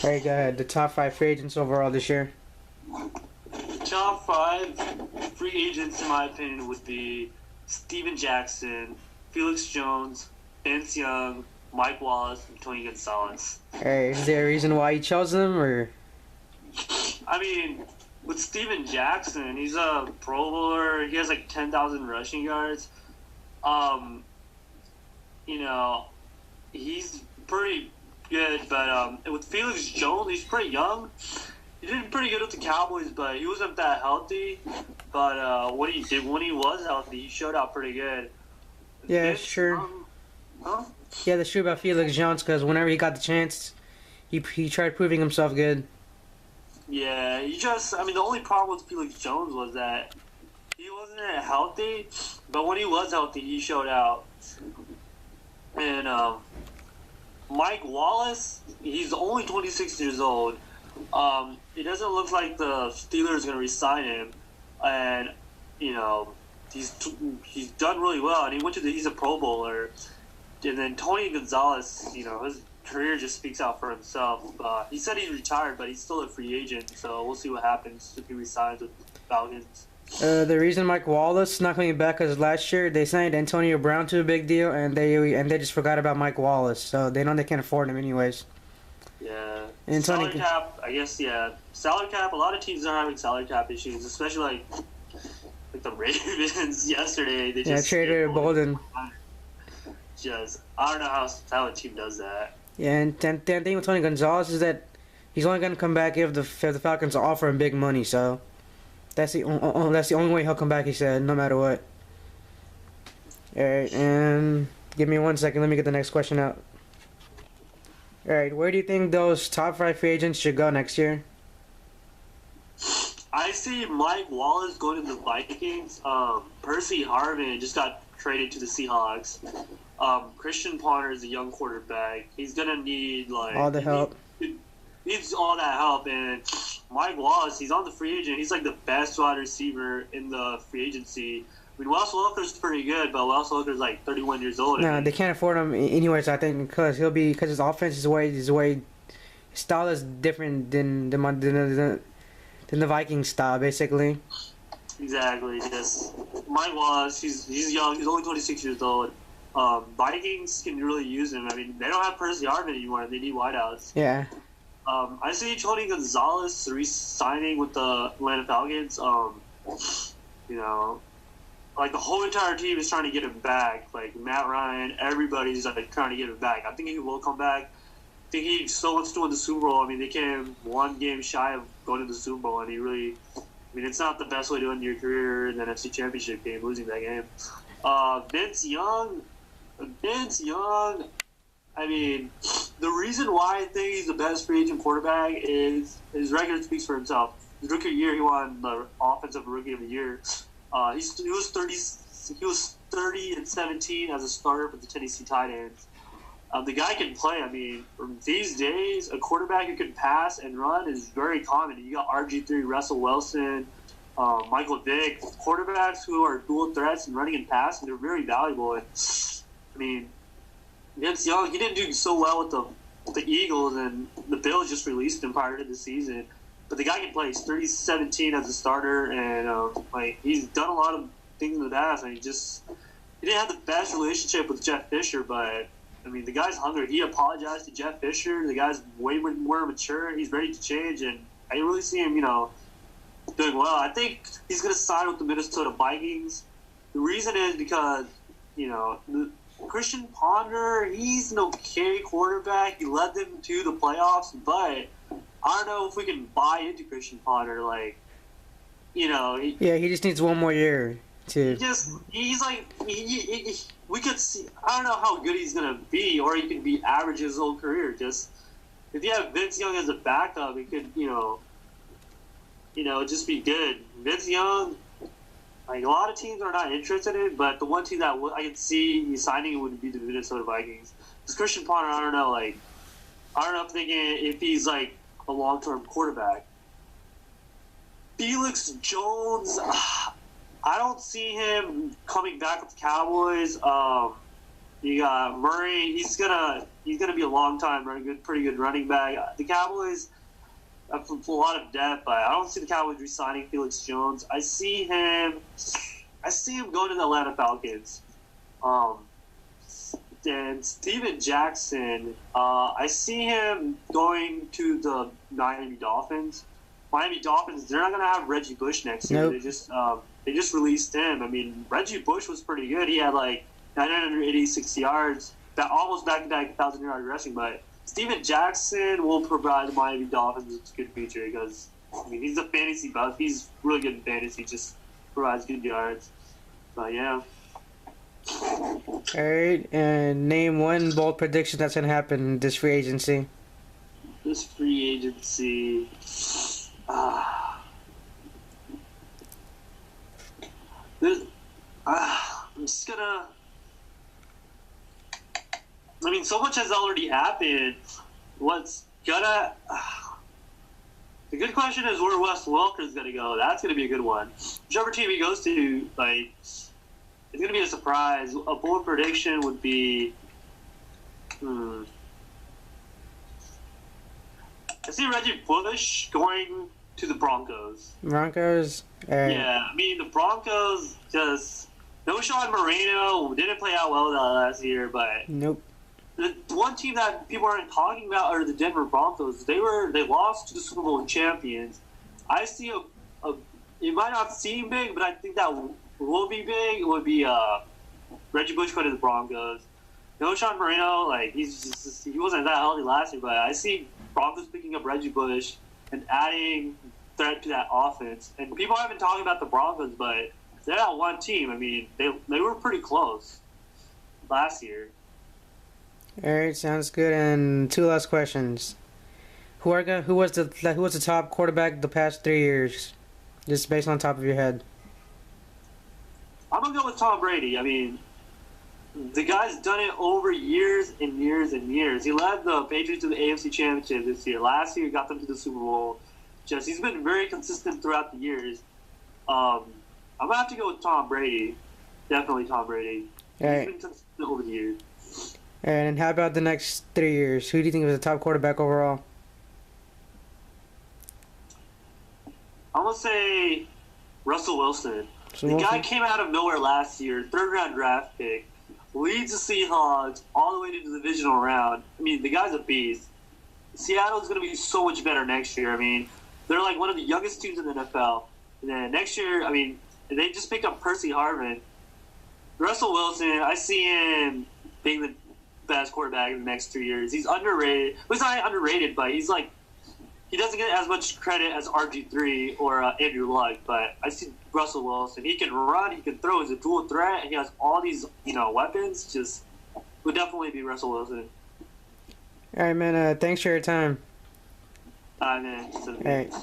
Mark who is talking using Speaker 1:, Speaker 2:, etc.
Speaker 1: All right, go ahead. The top 5 free agents overall this year.
Speaker 2: Top 5 free agents, in my opinion, would be Steven Jackson, Felix Jones, Vince Young, Mike Wallace, and Tony Gonzalez.
Speaker 1: All right, is there a reason why you chose them, or?
Speaker 2: I mean, with Steven Jackson, he's a Pro Bowler. He has like 10,000 rushing yards. You know, he's pretty good, but with Felix Jones, he's pretty young. He did pretty good with the Cowboys, but he wasn't that healthy. But what he did when he was healthy, he showed out pretty good.
Speaker 1: Yeah, sure.
Speaker 2: Huh?
Speaker 1: Yeah, that's true about Felix Jones, because whenever he got the chance, he tried proving himself good.
Speaker 2: Yeah, the only problem with Felix Jones was that he wasn't healthy, but when he was healthy, he showed out. And Mike Wallace, he's only 26 years old. It doesn't look like the Steelers are going to re-sign him, and you know he's done really well, and he's a Pro Bowler. And then Tony Gonzalez, his career just speaks out for himself. He said he's retired, but he's still a free agent, so we'll see what happens if he resigns with the Falcons.
Speaker 1: The reason Mike Wallace is not coming back is last year they signed Antonio Brown to a big deal, and they just forgot about Mike Wallace, so they know they can't afford him anyways.
Speaker 2: Yeah.
Speaker 1: And
Speaker 2: salary cap, I guess, yeah. Salary cap, a lot of teams are having salary cap issues, especially like the Ravens yesterday. They just
Speaker 1: traded Bolden.
Speaker 2: I don't know how a team does that.
Speaker 1: Yeah, and the thing with Tony Gonzalez is that he's only going to come back if the Falcons offer him big money, so that's the only way he'll come back, he said, no matter what. Alright, and give me 1 second, let me get the next question out. Alright, where do you think those top 5 free agents should go next year?
Speaker 2: I see Mike Wallace going to the Vikings. Percy Harvin just got traded to the Seahawks. Christian Ponder is a young quarterback. He's going to need
Speaker 1: all the help.
Speaker 2: Needs all that help. And Mike Wallace, he's on the free agent. He's like the best wide receiver in the free agency. I mean, Wes Welker's pretty good, but Wes Welker's like 31 years old.
Speaker 1: No, they can't afford him anyways, I think, because his offense is way his style is different than the Vikings style, basically.
Speaker 2: Exactly. Yes. Mike Wallace, he's young. He's only 26 years old. Vikings can really use him. I mean, they don't have Percy Harvin anymore. They need wideouts.
Speaker 1: Yeah.
Speaker 2: I see Tony Gonzalez re-signing with the Atlanta Falcons. Like the whole entire team is trying to get him back. Like Matt Ryan, everybody's trying to get him back. I think he will come back. I think he still wants to win the Super Bowl. I mean, they came 1 game shy of going to the Super Bowl, and it's not the best way to end your career in the NFC Championship game, losing that game. Vince Young, I mean, the reason why I think he's the best free agent quarterback is his record speaks for himself. His rookie year, he won the Offensive Rookie of the Year. He was 30-17 as a starter for the Tennessee Titans. The guy can play. I mean, these days, a quarterback who can pass and run is very common. You got RG3, Russell Wilson, Michael Vick, quarterbacks who are dual threats and running and passing. They're very valuable. And I mean, Vince Young, he didn't do so well with the Eagles, and the Bills just released him prior to the season. But the guy can play. He's 30-17 as a starter, and he's done a lot of things in the past. And he didn't have the best relationship with Jeff Fisher, but I mean, the guy's hungry. He apologized to Jeff Fisher. The guy's way more mature. He's ready to change, and I really see him, doing well. I think he's going to sign with the Minnesota Vikings. The reason is because, Christian Ponder, he's an okay quarterback. He led them to the playoffs, but I don't know if we can buy into Christian Ponder. He
Speaker 1: just needs 1 more year to.
Speaker 2: We could see. I don't know how good he's gonna be, or he could be average his whole career. Just if you have Vince Young as a backup, he could, just be good. Vince Young. A lot of teams are not interested in it, but the one team that I could see signing would be the Minnesota Vikings. Because Christian Ponder, I don't know if he's a long-term quarterback. Felix Jones, I don't see him coming back with the Cowboys. You got Murray. He's gonna be a long time pretty good running back. The Cowboys have a lot of depth, but I don't see the Cowboys re-signing Felix Jones. I see him going to the Atlanta Falcons. And Steven Jackson, I see him going to the Miami Dolphins. Miami Dolphins, they're not going to have Reggie Bush next year.
Speaker 1: Nope.
Speaker 2: They just released him. I mean, Reggie Bush was pretty good. He had like 986 yards, almost back-to-back 1,000-yard rushing. But Steven Jackson will provide the Miami Dolphins with a good future because, I mean, he's a fantasy buff. He's really good in fantasy, just provides good yards. But, yeah.
Speaker 1: All right, and name one bold prediction that's gonna happen this free agency.
Speaker 2: This free agency. I'm just gonna. I mean, so much has already happened. What's gonna? The good question is where Wes Welker's gonna go. That's gonna be a good one. Whichever team he goes to, like. It's going to be a surprise. A bold prediction would be... I see Reggie Bush going to the Broncos.
Speaker 1: Broncos?
Speaker 2: Yeah, I mean, the Broncos just... No Sean Moreno didn't play out well last year, but...
Speaker 1: Nope.
Speaker 2: The one team that people aren't talking about are the Denver Broncos. They lost to the Super Bowl champions. I see it might not seem big, but I think that... will be big. It would be Reggie Bush going to the Broncos. No Sean Moreno, like he wasn't that healthy last year, but I see Broncos picking up Reggie Bush and adding threat to that offense. And people have been talking about the Broncos, but they're not one team. I mean, they were pretty close last year.
Speaker 1: All right, sounds good. And two last questions. Who was the top quarterback the past 3 years? Just based on the top of your head.
Speaker 2: I'm going to go with Tom Brady. I mean, the guy's done it over years and years and years. He led the Patriots to the AFC Championship this year. Last year, he got them to the Super Bowl. He's been very consistent throughout the years. I'm going to have to go with Tom Brady. Definitely Tom Brady. He's been consistent over the years.
Speaker 1: And how about the next 3 years? Who do you think was the top quarterback overall?
Speaker 2: I'm going to say Russell Wilson. The guy came out of nowhere last year, third-round draft pick, leads the Seahawks all the way to the divisional round. I mean, the guy's a beast. Seattle's going to be so much better next year. I mean, they're like one of the youngest teams in the NFL. And then next year, I mean, they just picked up Percy Harvin. Russell Wilson, I see him being the best quarterback in the next 2 years. He's underrated. Well, he's not underrated, but he's like, he doesn't get as much credit as RG3 or Andrew Luck, but I see Russell Wilson. He can run, he can throw. He's a dual threat, and he has all these, weapons. Just would definitely be Russell Wilson.
Speaker 1: All right, man. Thanks for your time.
Speaker 2: Man.
Speaker 1: All right.